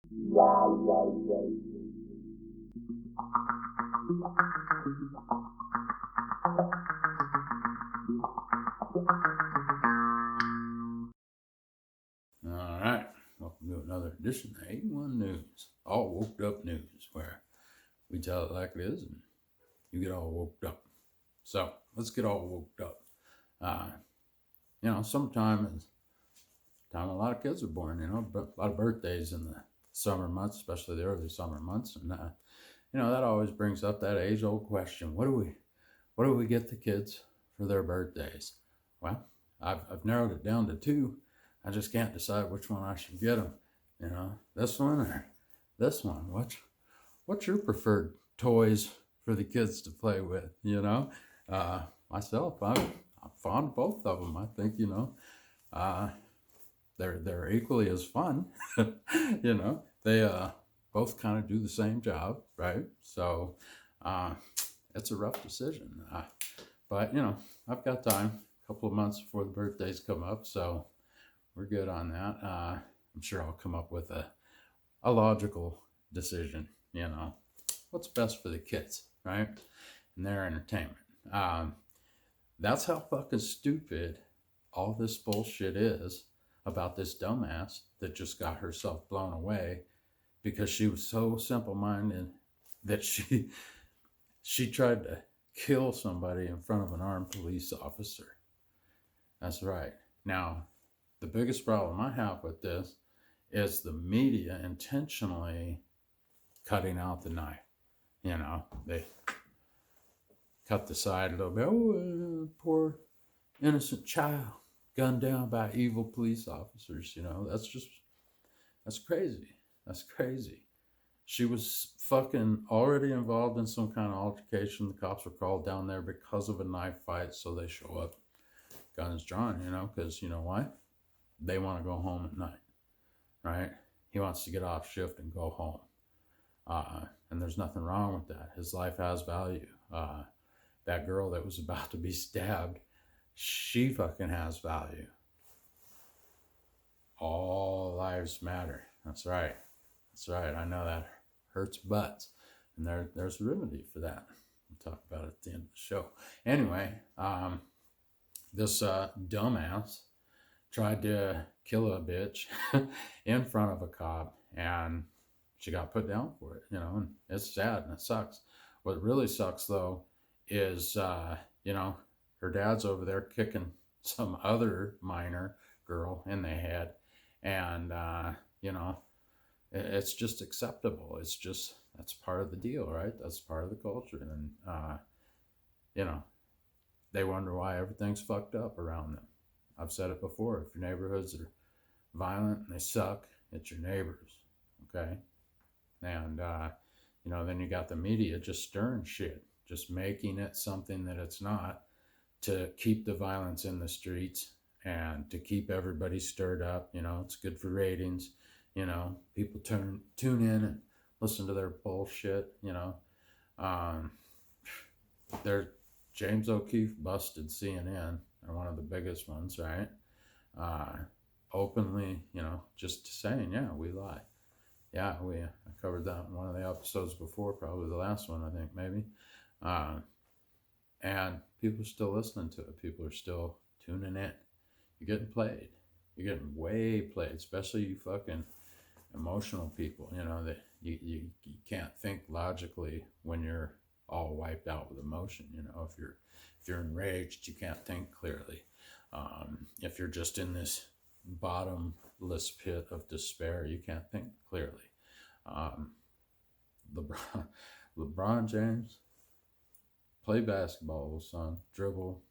All right, welcome to another edition of AWUN News, all woked up news, where we tell it like it is and you get all woked up. So let's get all woked up. Uh, sometime is time a lot of kids are born. But a lot of birthdays in the summer months, especially the early summer months, and that always brings up that age-old question: what do we get the kids for their birthdays? Well, I've narrowed it down to two. I just can't decide which one I should get them. This one or this one. What's your preferred toys for the kids to play with? Myself, I'm fond of both of them. I think uh, they're equally as fun. They both kind of do the same job, right? So uh, it's a rough decision. But I've got time, a couple of months before the birthdays come up, so we're good on that. I'm sure I'll come up with a logical decision. What's best for the kids, right? And their entertainment. That's how fucking stupid all this bullshit is about this dumbass that just got herself blown away because she was so simple-minded that she tried to kill somebody in front of an armed police officer. That's right. Now, the biggest problem I have with this is the media intentionally cutting out the knife. They cut the side a little bit. Oh, poor innocent child gunned down by evil police officers. That's crazy. That's crazy. She was fucking already involved in some kind of altercation. The cops were called down there because of a knife fight, so they show up, guns drawn, because you know why? They want to go home at night, right? He wants to get off shift and go home. And there's nothing wrong with that. His life has value. That girl that was about to be stabbed, she fucking has value. All lives matter. That's right. That's right. I know that hurts butts. And there's a remedy for that. We'll talk about it at the end of the show. Anyway, this dumbass tried to kill a bitch in front of a cop, and she got put down for it, and it's sad and it sucks. What really sucks, though, is, her dad's over there kicking some other minor girl in the head, and, it's just acceptable. That's part of the deal, right? That's part of the culture. And, they wonder why everything's fucked up around them. I've said it before. If your neighborhoods are violent and they suck, it's your neighbors, okay? And, then you got the media just stirring shit, just making it something that it's not, to keep the violence in the streets and to keep everybody stirred up. It's good for ratings. People tune in and listen to their bullshit. Their James O'Keefe busted CNN. They're one of the biggest ones, right? Openly, just saying, yeah, we lie. Yeah, I covered that in one of the episodes before, probably the last one, I think, maybe. And people are still listening to it. People are still tuning in. You're getting played. You're getting way played, especially you fucking emotional people. That you can't think logically when you're all wiped out with emotion. If you're enraged, you can't think clearly. If you're just in this bottomless pit of despair, you can't think clearly. LeBron James, play basketball, son. Dribble,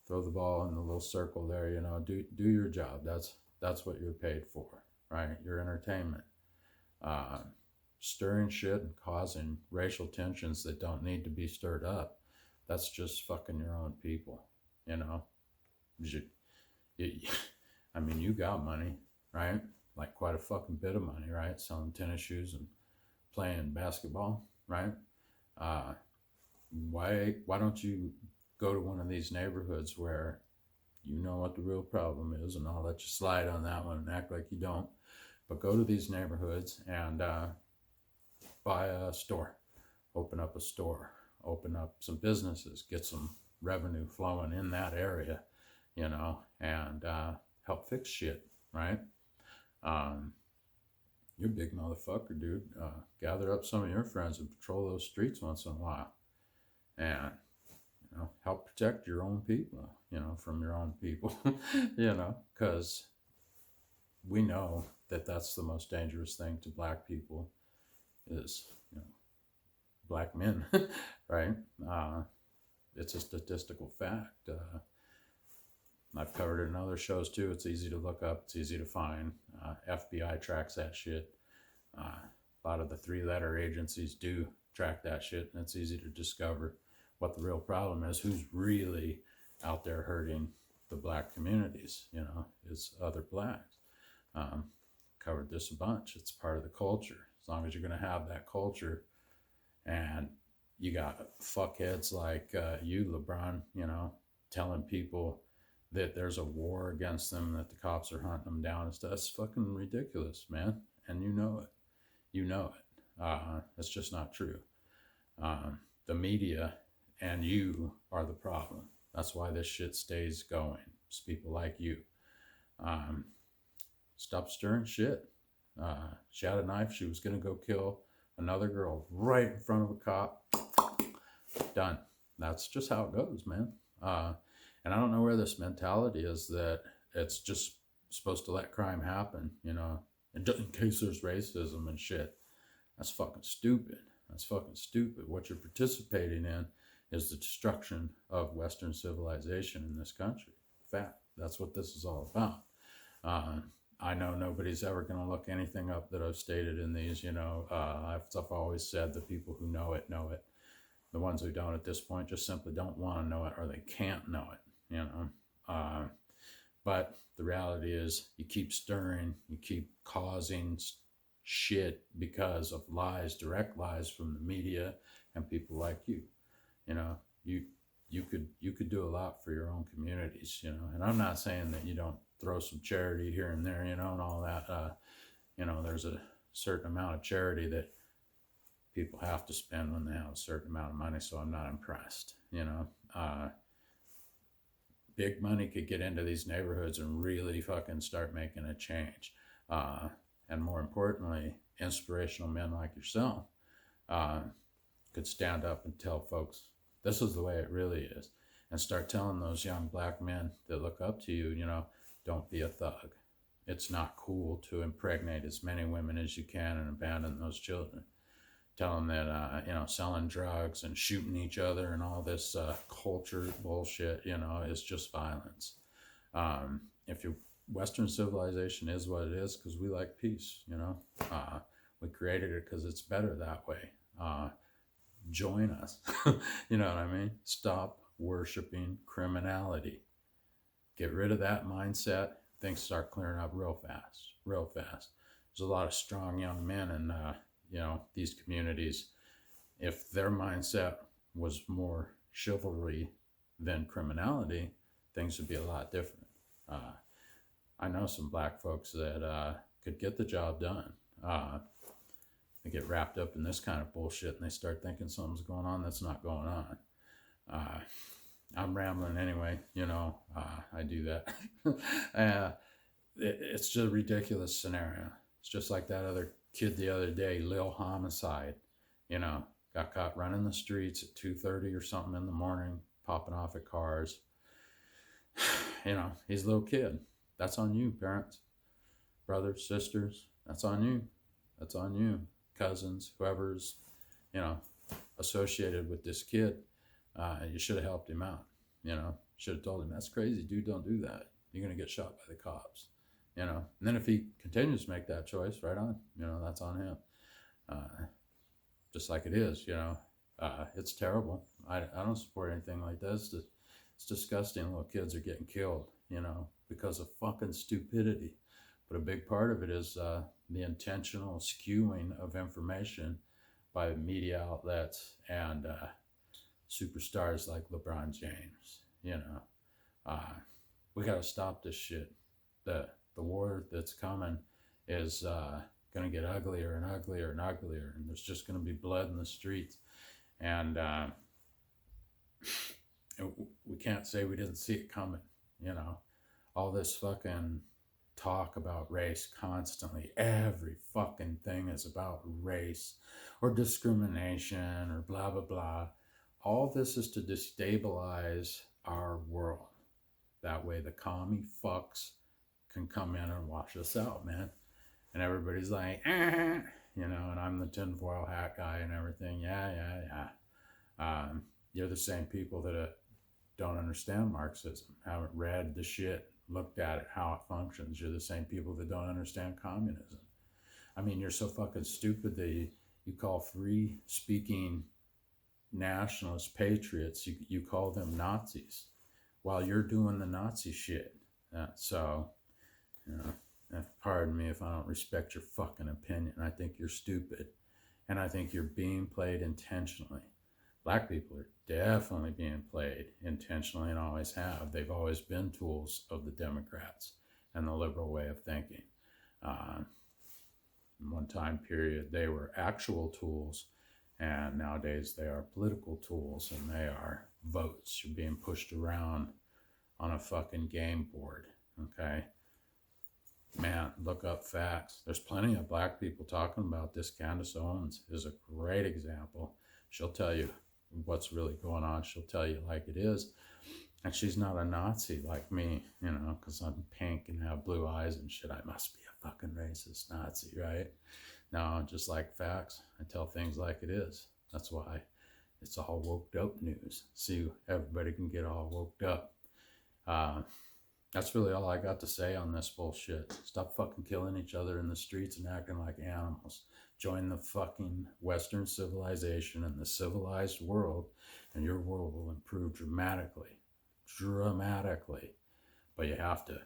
throw the ball in the little circle there. Do your job. That's what you're paid for, right? Your entertainment. Stirring shit and causing racial tensions that don't need to be stirred up. That's just fucking your own people. You got money, right? Like quite a fucking bit of money, right? Selling tennis shoes and playing basketball, right? Why don't you go to one of these neighborhoods where you know what the real problem is, and I'll let you slide on that one and act like you don't. But go to these neighborhoods and buy a store, open up a store, open up some businesses, get some revenue flowing in that area, you know, and help fix shit, right? Um, you're a big motherfucker, dude. Gather up some of your friends and patrol those streets once in a while, and you know, help protect your own people, you know, from your own people, you know, because we know that that's the most dangerous thing to black people is, you know, black men, right? It's a statistical fact. I've covered it in other shows too. It's easy to look up. It's easy to find. FBI tracks that shit. A lot of the three-letter agencies do track that shit, and it's easy to discover what the real problem is. Who's really out there hurting the black communities? You know, is other blacks. Covered this a bunch. It's part of the culture. As long as you're going to have that culture, and you got fuckheads like you, LeBron, you know, telling people that there's a war against them, that the cops are hunting them down and stuff. That's fucking ridiculous, man. And you know it. You know it. It's just not true. The media and you are the problem. That's why this shit stays going. It's people like you. Stop stirring shit. She had a knife. She was going to go kill another girl right in front of a cop. Done. That's just how it goes, man. And I don't know where this mentality is that it's just supposed to let crime happen, you know, in case there's racism and shit. That's fucking stupid. That's fucking stupid. What you're participating in is the destruction of Western civilization in this country. Fact. That's what this is all about. I know nobody's ever going to look anything up that I've stated in these, you know. I've always said the people who know it know it. The ones who don't at this point just simply don't want to know it, or they can't know it, you know. But the reality is you keep stirring, you keep causing shit because of lies, direct lies from the media and people like you. You know, you could do a lot for your own communities, you know. And I'm not saying that you don't throw some charity here and there, you know, and all that. You know, there's a certain amount of charity that people have to spend when they have a certain amount of money, so I'm not impressed, you know. Big money could get into these neighborhoods and really fucking start making a change. And more importantly, inspirational men like yourself could stand up and tell folks, this is the way it really is. And start telling those young black men that look up to you, you know, don't be a thug. It's not cool to impregnate as many women as you can and abandon those children. Tell them that, you know, selling drugs and shooting each other and all this culture bullshit, you know, is just violence. If your Western civilization is what it is because we like peace, you know. We created it because it's better that way. Join us. You know what I mean? Stop worshiping criminality. Get rid of that mindset. Things start clearing up real fast, real fast. There's a lot of strong young men in, you know, these communities. If their mindset was more chivalry than criminality, things would be a lot different. I know some black folks that could get the job done. They get wrapped up in this kind of bullshit and they start thinking something's going on that's not going on. I'm rambling anyway, you know, I do that. It's just a ridiculous scenario. It's just like that other kid the other day, Lil Homicide, you know, got caught running the streets at 2:30 or something in the morning, popping off at cars. You know, he's a little kid. That's on you, parents, brothers, sisters. That's on you. That's on you. Cousins, whoever's, you know, associated with this kid. You should have helped him out. You know, should have told him, that's crazy, dude, don't do that. You're going to get shot by the cops. You know, and then if he continues to make that choice, right on, you know, that's on him. Just like it is, you know, it's terrible. I don't support anything like this. It's disgusting. Little kids are getting killed, you know, because of fucking stupidity. But a big part of it is the intentional skewing of information by media outlets and superstars like LeBron James. You know, we got to stop this shit. The war that's coming is going to get uglier and uglier and uglier, and there's just going to be blood in the streets. And we can't say we didn't see it coming, you know. All this fucking talk about race constantly. Every fucking thing is about race or discrimination or blah, blah, blah. All this is to destabilize our world. That way the commie fucks can come in and wash us out, man. And everybody's like, you know, and I'm the tinfoil hat guy and everything. Yeah. You're the same people that don't understand Marxism, haven't read the shit, looked at it, how it functions. You're the same people that don't understand communism. I mean, you're so fucking stupid that you call free speaking nationalist patriots, you call them Nazis while you're doing the Nazi shit. So, you know, pardon me if I don't respect your fucking opinion. I think you're stupid. And I think you're being played intentionally. Black people are definitely being played intentionally and always have. They've always been tools of the Democrats and the liberal way of thinking. In one time period, they were actual tools, and nowadays they are political tools, and they are votes. You're being pushed around on a fucking game board, okay? Man, look up facts. There's plenty of black people talking about this. Candace Owens is a great example. She'll tell you what's really going on. She'll tell you like it is. And she's not a Nazi like me, you know, because I'm pink and have blue eyes and shit. I must be a fucking racist Nazi, right? No, just like facts. I tell things like it is. That's why it's all woked up news. See, everybody can get all woked up. That's really all I got to say on this bullshit. Stop fucking killing each other in the streets and acting like animals. Join the fucking Western civilization and the civilized world, and your world will improve dramatically. Dramatically. But you have to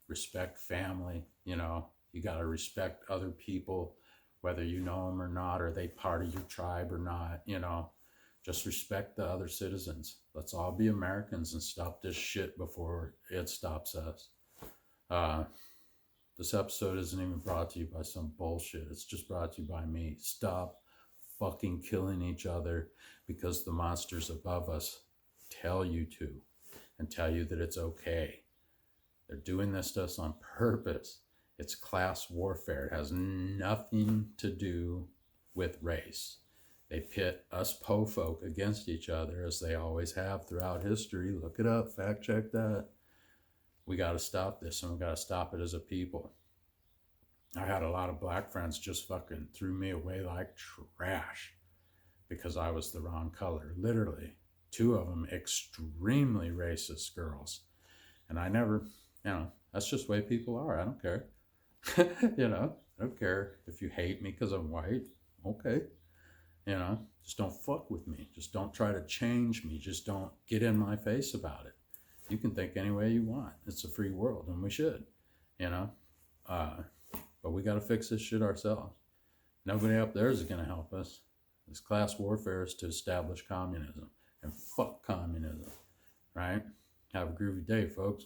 respect family, you know. You got to respect other people, whether you know them or not, or they part of your tribe or not, you know. Just respect the other citizens. Let's all be Americans and stop this shit before it stops us. This episode isn't even brought to you by some bullshit. It's just brought to you by me. Stop fucking killing each other because the monsters above us tell you to and tell you that it's okay. They're doing this to us on purpose. It's class warfare. It has nothing to do with race. They pit us po folk against each other as they always have throughout history. Look it up, fact check that. We got to stop this, and we got to stop it as a people. I had a lot of black friends just fucking threw me away like trash because I was the wrong color. Literally, 2 of them extremely racist girls. And I never, you know, that's just the way people are. I don't care. You know, I don't care if you hate me because I'm white. Okay. You know, just don't fuck with me. Just don't try to change me. Just don't get in my face about it. You can think any way you want. It's a free world, and we should, you know. But we got to fix this shit ourselves. Nobody up there is going to help us. This class warfare is to establish communism. And fuck communism, right? Have a groovy day, folks.